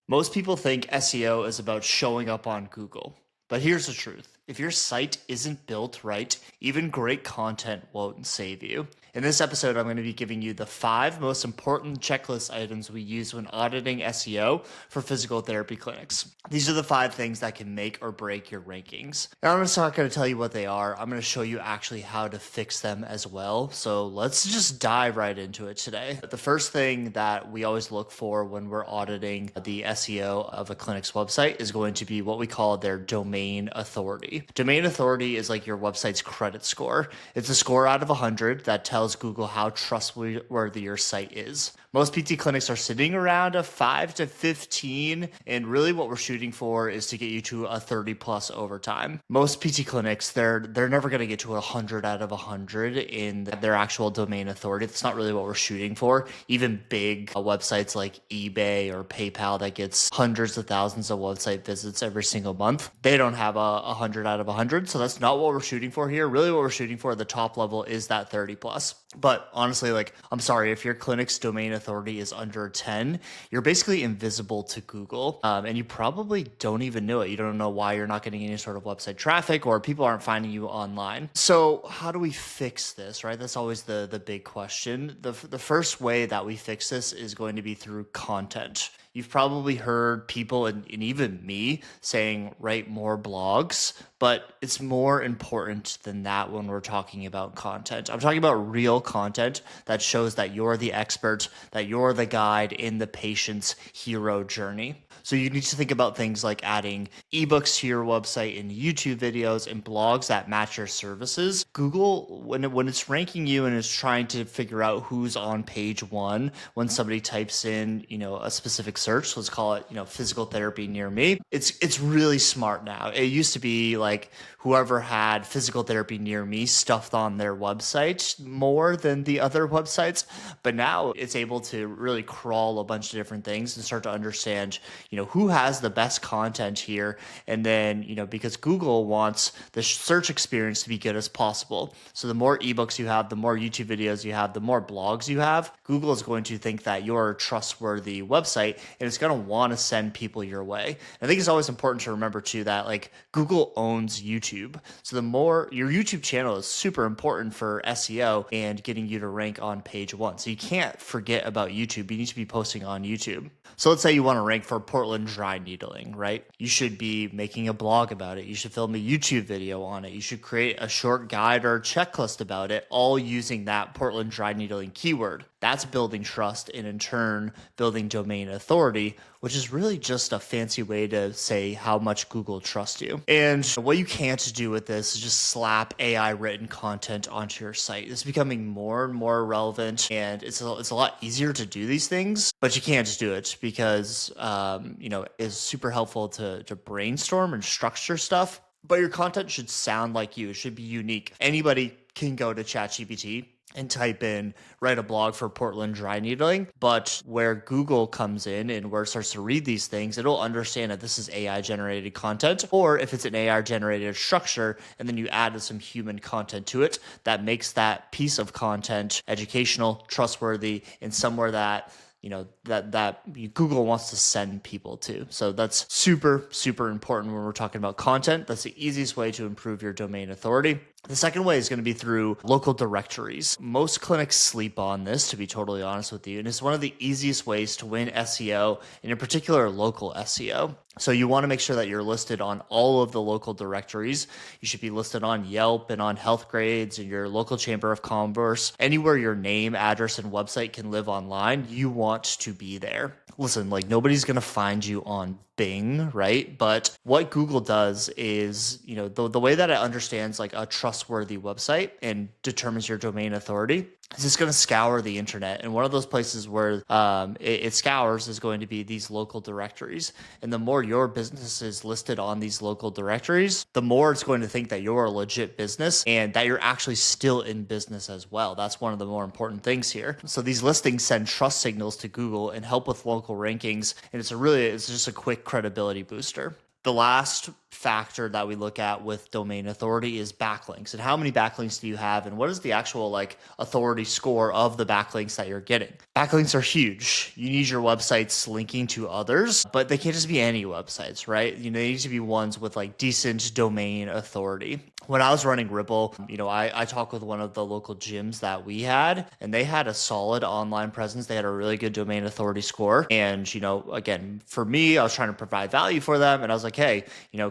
Most people think SEO is about showing up on Google. But here's the truth. If your site isn't built right, even great content won't save you. In this episode, I'm going to be giving you the 5 most important checklist items we use when auditing SEO for physical therapy clinics. These are the 5 things that can make or break your rankings. Now, I'm just not going to tell you what they are. I'm going to show you actually how to fix them as well. So let's just dive right into it today. The first thing that we always look for when we're auditing the SEO of a clinic's website is going to be what we call their domain authority. Domain authority is like your website's credit score. It's a score out of 100 that tells Google how trustworthy your site is. Most PT clinics are sitting around a 5 to 15, and really what we're shooting for is to get you to a 30 plus over time. Most PT clinics, they're never going to get to 100 out of 100 in their actual domain authority. That's not really what we're shooting for. Even big websites like eBay or PayPal that gets hundreds of thousands of website visits every single month, they don't have a 100 out of 100. So that's not what we're shooting for here. Really what we're shooting for at the top level is that 30 plus. But honestly, I'm sorry, if your clinic's domain authority is under 10, you're basically invisible to Google. And you probably don't even know it. You don't know why you're not getting any sort of website traffic or people aren't finding you online. So how do we fix this, right? That's always the big question. The first way that we fix this is going to be through content. You've probably heard people and even me saying write more blogs, but it's more important than that when we're talking about content. I'm talking about real content that shows that you're the expert, that you're the guide in the patient's hero journey. So you need to think about things like adding ebooks to your website and YouTube videos and blogs that match your services. Google, when it's ranking you and it's trying to figure out who's on page 1 when somebody types in, a specific search, let's call it, physical therapy near me. It's really smart now. It used to be like whoever had physical therapy near me stuffed on their website more than the other websites, but now it's able to really crawl a bunch of different things and start to understand, who has the best content here. And then, because Google wants the search experience to be good as possible. So the more ebooks you have, the more YouTube videos you have, the more blogs you have, Google is going to think that you're a trustworthy website and it's going to want to send people your way. I think it's always important to remember too that Google owns YouTube. So the more your YouTube channel is super important for SEO and getting you to rank on page 1. So you can't forget about YouTube. You need to be posting on YouTube. So let's say you want to rank for Portland dry needling, right? You should be making a blog about it. You should film a YouTube video on it. You should create a short guide or checklist about it, all using that Portland dry needling keyword. That's building trust and in turn building domain authority, which is really just a fancy way to say how much Google trusts you. And what you can't do with this is just slap AI written content onto your site. It's becoming more and more relevant, and it's a lot easier to do these things, but you can't just do it because it's super helpful to brainstorm and structure stuff. But your content should sound like you. It should be unique. Anybody can go to ChatGPT and type in, write a blog for Portland dry needling. But where Google comes in and where it starts to read these things, it'll understand that this is AI generated content, or if it's an AI generated structure, and then you add some human content to it, that makes that piece of content educational, trustworthy, and somewhere that Google wants to send people to. So that's super, super important when we're talking about content. That's the easiest way to improve your domain authority. The second way is going to be through local directories. Most clinics sleep on this, to be totally honest with you, and it's one of the easiest ways to win SEO, and in particular, local SEO. So you want to make sure that you're listed on all of the local directories. You should be listed on Yelp and on Health Grades and your local chamber of commerce. Anywhere your name, address, and website can live online, you want to be there. Listen, nobody's going to find you on Bing, right? But what Google does is, the way that it understands a trustworthy website and determines your domain authority is it's going to scour the internet. And one of those places where it scours is going to be these local directories. And the more your business is listed on these local directories, the more it's going to think that you're a legit business and that you're actually still in business as well. That's one of the more important things here. So these listings send trust signals to Google and help with local rankings. And it's just a quick credibility booster. The last factor that we look at with domain authority is backlinks. And how many backlinks do you have? And what is the actual like authority score of the backlinks that you're getting? Backlinks are huge. You need your websites linking to others, but they can't just be any websites, right? They need to be ones with like decent domain authority. When I was running Ripple, I talked with one of the local gyms that we had, and they had a solid online presence. They had a really good domain authority score. And, again, for me, I was trying to provide value for them. And I was like, hey,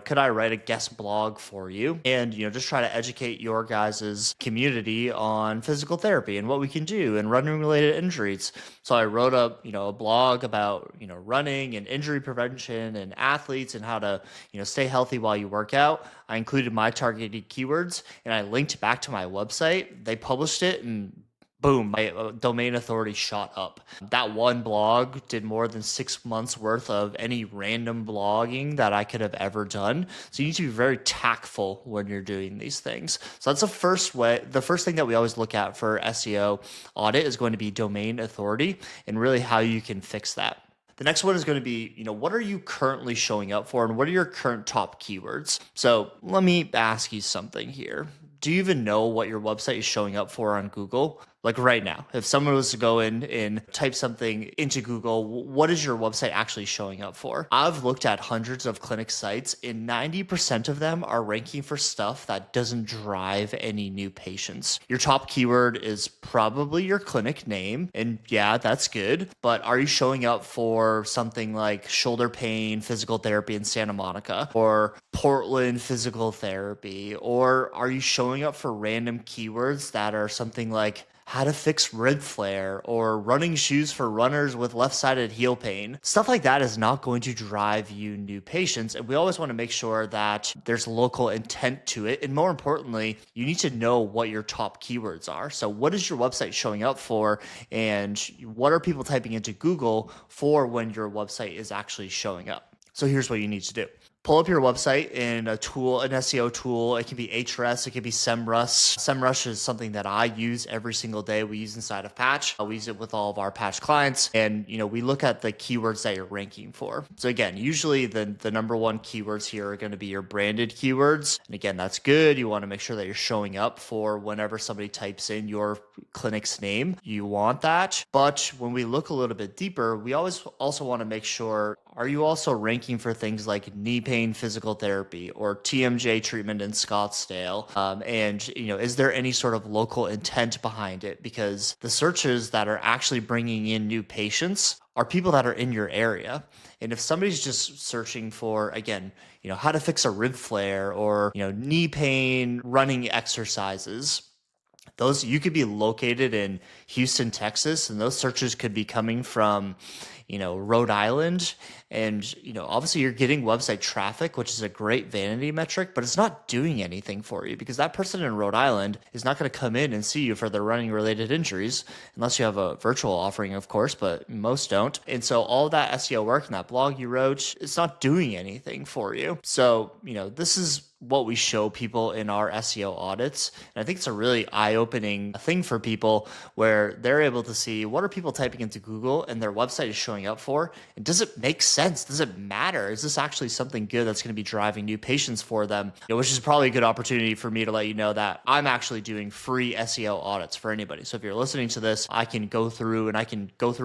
could I write a guest blog for you? And, just try to educate your guys' community on physical therapy and what we can do and running related injuries. So I wrote a blog about, running and injury prevention and athletes and how to, stay healthy while you work out. I included my targeted keywords and I linked back to my website. They published it and boom, my domain authority shot up. That one blog did more than 6 months worth of any random blogging that I could have ever done. So you need to be very tactful when you're doing these things. So that's the first way. The first thing that we always look at for SEO audit is going to be domain authority and really how you can fix that. The next one is going to be, what are you currently showing up for and what are your current top keywords? So let me ask you something here. Do you even know what your website is showing up for on Google? Like right now, if someone was to go in and type something into Google, what is your website actually showing up for? I've looked at hundreds of clinic sites and 90% of them are ranking for stuff that doesn't drive any new patients. Your top keyword is probably your clinic name. And yeah, that's good. But are you showing up for something like shoulder pain, physical therapy in Santa Monica or Portland physical therapy? Or are you showing up for random keywords that are something like how to fix rib flare or running shoes for runners with left-sided heel pain? Stuff like that is not going to drive you new patients. And we always want to make sure that there's local intent to it. And more importantly, you need to know what your top keywords are. So what is your website showing up for? And what are people typing into Google for when your website is actually showing up? So here's what you need to do. Pull up your website in a tool, an SEO tool. It can be Ahrefs, it can be SEMrush. SEMrush is something that I use every single day. We use inside of Patch. We use it with all of our Patch clients. And, we look at the keywords that you're ranking for. So again, usually the number one keywords here are going to be your branded keywords. And again, that's good. You want to make sure that you're showing up for whenever somebody types in your clinic's name. You want that. But when we look a little bit deeper, we always also want to make sure, are you also ranking for things like knee pain physical therapy or TMJ treatment in Scottsdale? And is there any sort of local intent behind it? Because the searches that are actually bringing in new patients are people that are in your area. And if somebody's just searching for, again, how to fix a rib flare or, knee pain, running exercises, those you could be located in Houston, Texas, and those searches could be coming from, Rhode Island. And, obviously you're getting website traffic, which is a great vanity metric, but it's not doing anything for you because that person in Rhode Island is not going to come in and see you for their running related injuries unless you have a virtual offering, of course, but most don't. And so all that SEO work and that blog you wrote, it's not doing anything for you. So, this is what we show people in our SEO audits. And I think it's a really eye-opening thing for people where they're able to see what are people typing into Google and their website is showing up for. And does it make sense? Does it matter? Is this actually something good that's going to be driving new patients for them? Which is probably a good opportunity for me to let you know that I'm actually doing free SEO audits for anybody. So if you're listening to this, I can go through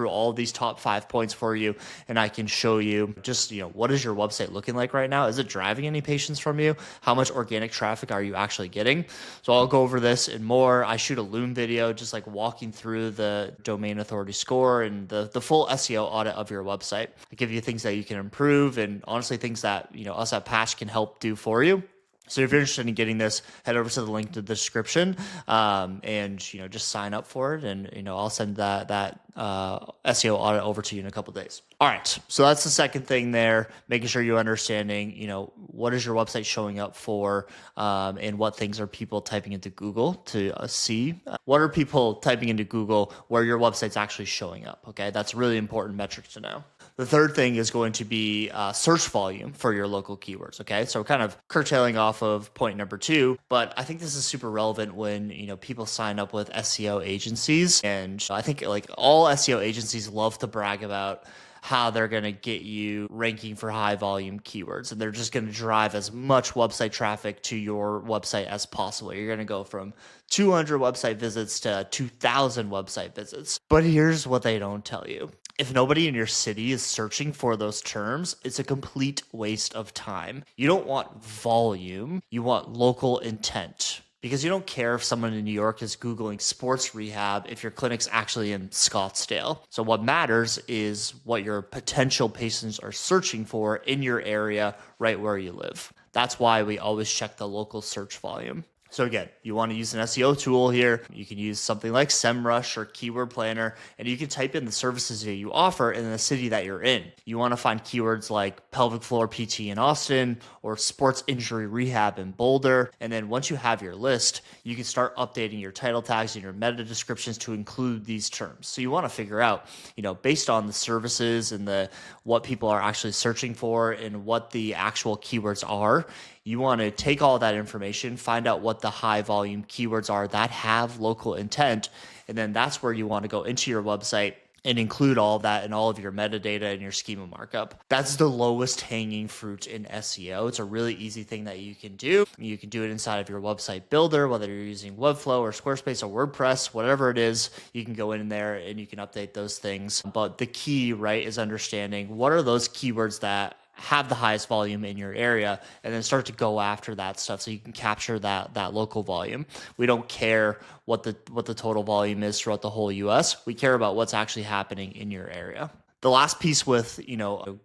all of these top 5 points for you. And I can show you just, what is your website looking like right now? Is it driving any patients from you? How much organic traffic are you actually getting? So I'll go over this and more. I shoot a Loom video just like walking through the domain authority score and the full SEO audit of your website. I give you things that you can improve and honestly things that us at Patch can help do for you. So if you're interested in getting this, head over to the link to the description and just sign up for it. And I'll send that SEO audit over to you in a couple of days. All right, so that's the second thing there, making sure you're understanding, what is your website showing up for and what things are people typing into Google to see. What are people typing into Google where your website's actually showing up, okay? That's a really important metric to know. The third thing is going to be search volume for your local keywords, okay? So we're kind of curtailing off of point number 2, but I think this is super relevant when, people sign up with SEO agencies. And I think like all SEO agencies love to brag about how they're going to get you ranking for high volume keywords. And they're just going to drive as much website traffic to your website as possible. You're going to go from 200 website visits to 2,000 website visits. But here's what they don't tell you. If nobody in your city is searching for those terms, it's a complete waste of time. You don't want volume, you want local intent. Because you don't care if someone in New York is Googling sports rehab if your clinic's actually in Scottsdale. So what matters is what your potential patients are searching for in your area right where you live. That's why we always check the local search volume. So again, you want to use an SEO tool here. You can use something like SEMrush or Keyword Planner, and you can type in the services that you offer in the city that you're in. You want to find keywords like pelvic floor PT in Austin or sports injury rehab in Boulder. And then once you have your list, you can start updating your title tags and your meta descriptions to include these terms. So you want to figure out, based on the services and what people are actually searching for and what the actual keywords are, you want to take all that information, find out what the high volume keywords are that have local intent, and then that's where you want to go into your website and include all of that in all of your metadata and your schema markup. That's the lowest hanging fruit in SEO. It's a really easy thing that you can do. You can do it inside of your website builder, whether you're using Webflow or Squarespace or WordPress, whatever it is, you can go in there and you can update those things. But the key, right, is understanding what are those keywords that have the highest volume in your area, and then start to go after that stuff so you can capture that local volume. We don't care what the total volume is throughout the whole US. We care about what's actually happening in your area. The last piece with,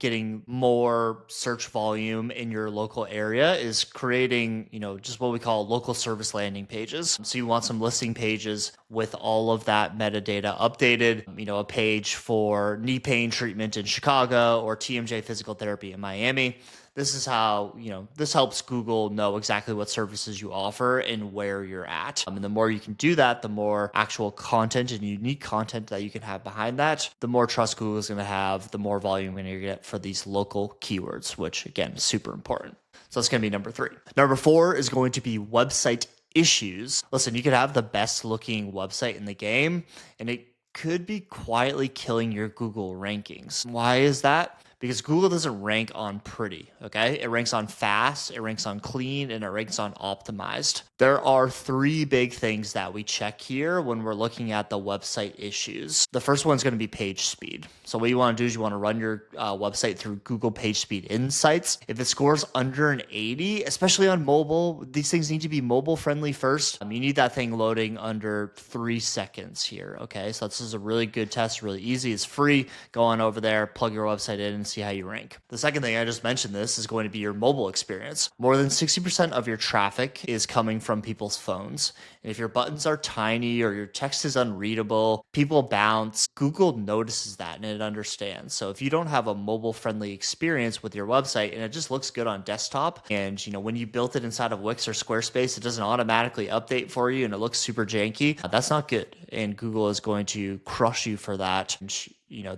getting more search volume in your local area is creating, just what we call local service landing pages. So you want some listing pages with all of that metadata updated, a page for knee pain treatment in Chicago or TMJ physical therapy in Miami. This is how, this helps Google know exactly what services you offer and where you're at. And the more you can do that, the more actual content and unique content that you can have behind that, the more trust Google is going to have, the more volume you're going to get for these local keywords, which again is super important. So that's going to be number 3. Number 4 is going to be website issues. Listen, you could have the best looking website in the game, and it could be quietly killing your Google rankings. Why is that? Because Google doesn't rank on pretty, okay? It ranks on fast, it ranks on clean, and it ranks on optimized. There are 3 big things that we check here when we're looking at the website issues. The first one's going to be page speed. So what you want to do is you want to run your website through Google Page Speed Insights. If it scores under an 80, especially on mobile, these things need to be mobile friendly first. You need that thing loading under 3 seconds here, okay? So this is a really good test, really easy. It's free. Go on over there, plug your website in, and see how you rank. The second thing, I just mentioned this, is going to be your mobile experience. More than 60% of your traffic is coming from people's phones. And if your buttons are tiny or your text is unreadable, people bounce, Google notices that and it understands. So if you don't have a mobile friendly experience with your website and it just looks good on desktop, and when you built it inside of Wix or Squarespace, it doesn't automatically update for you and it looks super janky, that's not good. And Google is going to crush you for that. And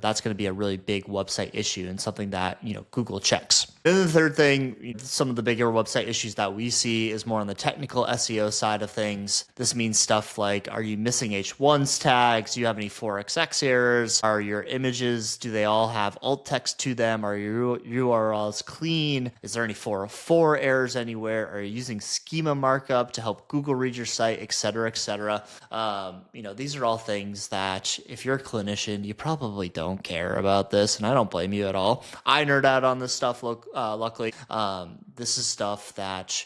that's going to be a really big website issue and something that, Google checks. Then the third thing, some of the bigger website issues that we see is more on the technical SEO side of things. This means stuff like, are you missing H1s tags? Do you have any 4XX errors? Are your images, do they all have alt text to them? Are your URLs clean? Is there any 404 errors anywhere? Are you using schema markup to help Google read your site, et cetera, et cetera? These are all things that if you're a clinician, you probably don't care about this, and I don't blame you at all. I nerd out on this stuff, luckily. This is stuff that,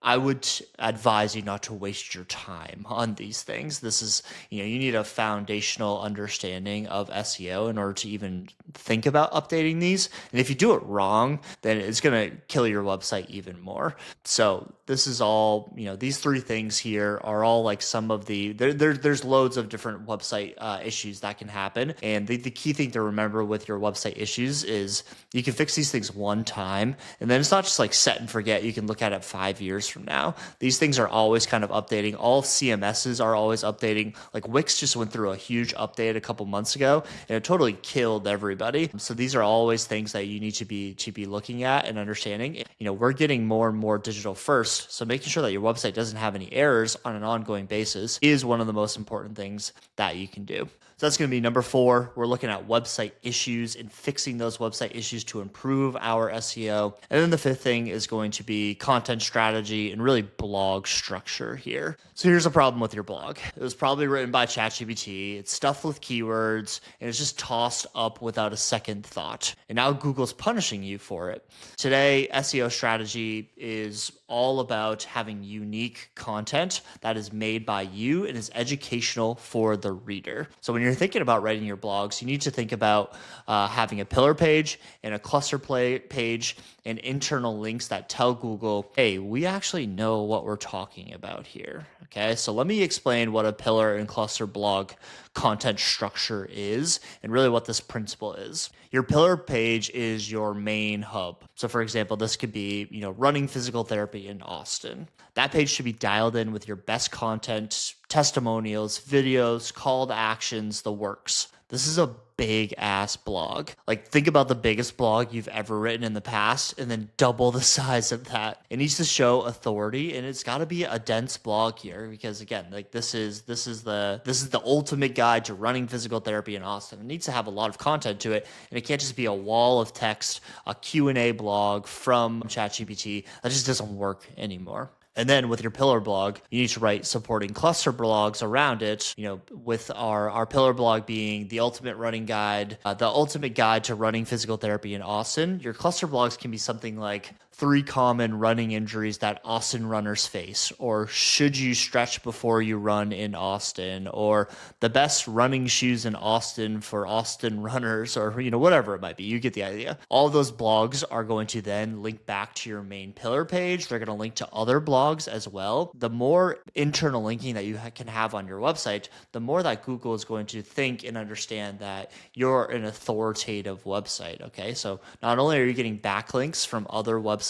I would advise you not to waste your time on these things. This is, you need a foundational understanding of SEO in order to even think about updating these. And if you do it wrong, then it's going to kill your website even more. So this is all, these 3 things here are all like some of the, there's loads of different website issues that can happen. And the key thing to remember with your website issues is you can fix these things one time. And then it's not just like like set and forget. You can look at it 5 years from now. These things are always kind of updating. All CMSs are always updating. Like Wix just went through a huge update a couple months ago, and it totally killed everybody. So these are always things that you need to be looking at and understanding. We're getting more and more digital first, so making sure that your website doesn't have any errors on an ongoing basis is one of the most important things that you can do. So that's going to be number 4. We're looking at website issues and fixing those website issues to improve our SEO. And then the 5th thing is going to be content strategy and really blog structure here. So here's a problem with your blog. It was probably written by ChatGPT. It's stuffed with keywords, and it's just tossed up without a second thought. And now Google's punishing you for it. Today, SEO strategy is all about having unique content that is made by you and is educational for the reader. So when you're thinking about writing your blogs, you need to think about having a pillar page and a cluster page and internal links that tell Google, hey, we actually know what we're talking about here. Okay, so let me explain what a pillar and cluster blog content structure is and really what this principle is. Your pillar page is your main hub. So for example, this could be, running physical therapy in Austin. That page should be dialed in with your best content, testimonials, videos, call to actions, the works. This is a big ass blog. Like think about the biggest blog you've ever written in the past and then double the size of that. It needs to show authority, and it's got to be a dense blog here because again, like this is the ultimate guide to running physical therapy in Austin. It needs to have a lot of content to it, and it can't just be a wall of text, a Q&A blog from ChatGPT. That just doesn't work anymore. And then with your pillar blog, you need to write supporting cluster blogs around it, with our pillar blog being the ultimate running guide, the ultimate guide to running physical therapy in Austin. Your cluster blogs can be something like 3 common running injuries that Austin runners face, or should you stretch before you run in Austin, or the best running shoes in Austin for Austin runners, or whatever it might be. You get the idea. All of those blogs are going to then link back to your main pillar page. They're going to link to other blogs as well. The more internal linking that you can have on your website, the more that Google is going to think and understand that you're an authoritative website. Okay, so not only are you getting backlinks from other websites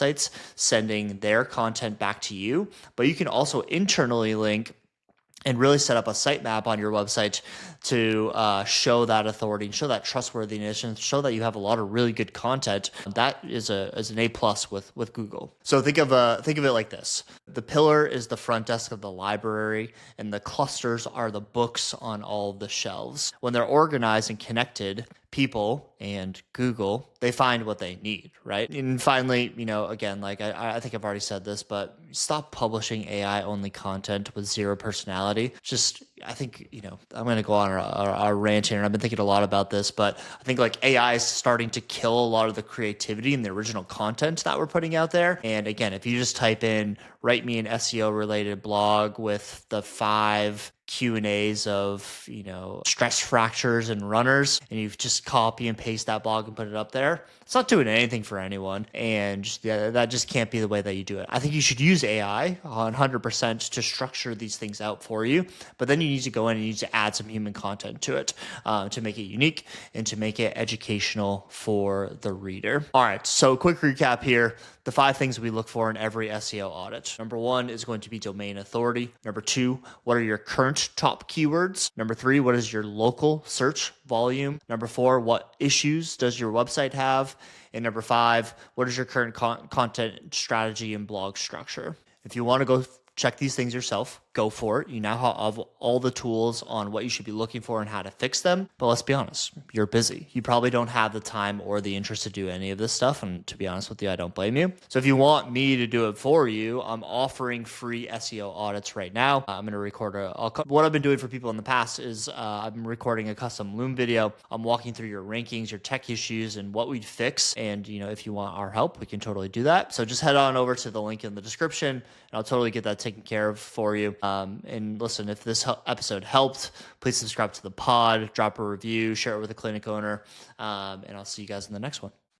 sending their content back to you, but you can also internally link and really set up a sitemap on your website to show that authority and show that trustworthiness and show that you have a lot of really good content. That is an A+ with Google. So think of it like this: the pillar is the front desk of the library, and the clusters are the books on all the shelves. When they're organized and connected, people and Google, they find what they need, right? And finally, again, like I think I've already said this, but stop publishing AI only content with zero personality. I think, I'm going to go on our rant here, and I've been thinking a lot about this, but I think like AI is starting to kill a lot of the creativity and the original content that we're putting out there. And again, if you just type in, write me an SEO related blog with the 5 Q&As of, stress fractures and runners, and you just copy and paste that blog and put it up there, it's not doing anything for anyone. And that just can't be the way that you do it. I think you should use AI 100% to structure these things out for you, but then you need to go in and you need to add some human content to it to make it unique and to make it educational for the reader. All right, so quick recap here. The 5 things we look for in every SEO audit. Number 1 is going to be domain authority. Number 2, what are your current top keywords? Number 3, what is your local search volume? Number 4, what issues does your website have? And number 5, what is your current content strategy and blog structure? If you want to go check these things yourself, go for it. You now have all the tools on what you should be looking for and how to fix them. But let's be honest, you're busy. You probably don't have the time or the interest to do any of this stuff. And to be honest with you, I don't blame you. So if you want me to do it for you, I'm offering free SEO audits right now. I'm going to record what I've been doing for people in the past is I'm recording a custom Loom video. I'm walking through your rankings, your tech issues, and what we'd fix. And if you want our help, we can totally do that. So just head on over to the link in the description, and I'll totally get that taken care of for you. And listen, if this episode helped, please subscribe to the pod, drop a review, share it with a clinic owner, and I'll see you guys in the next one.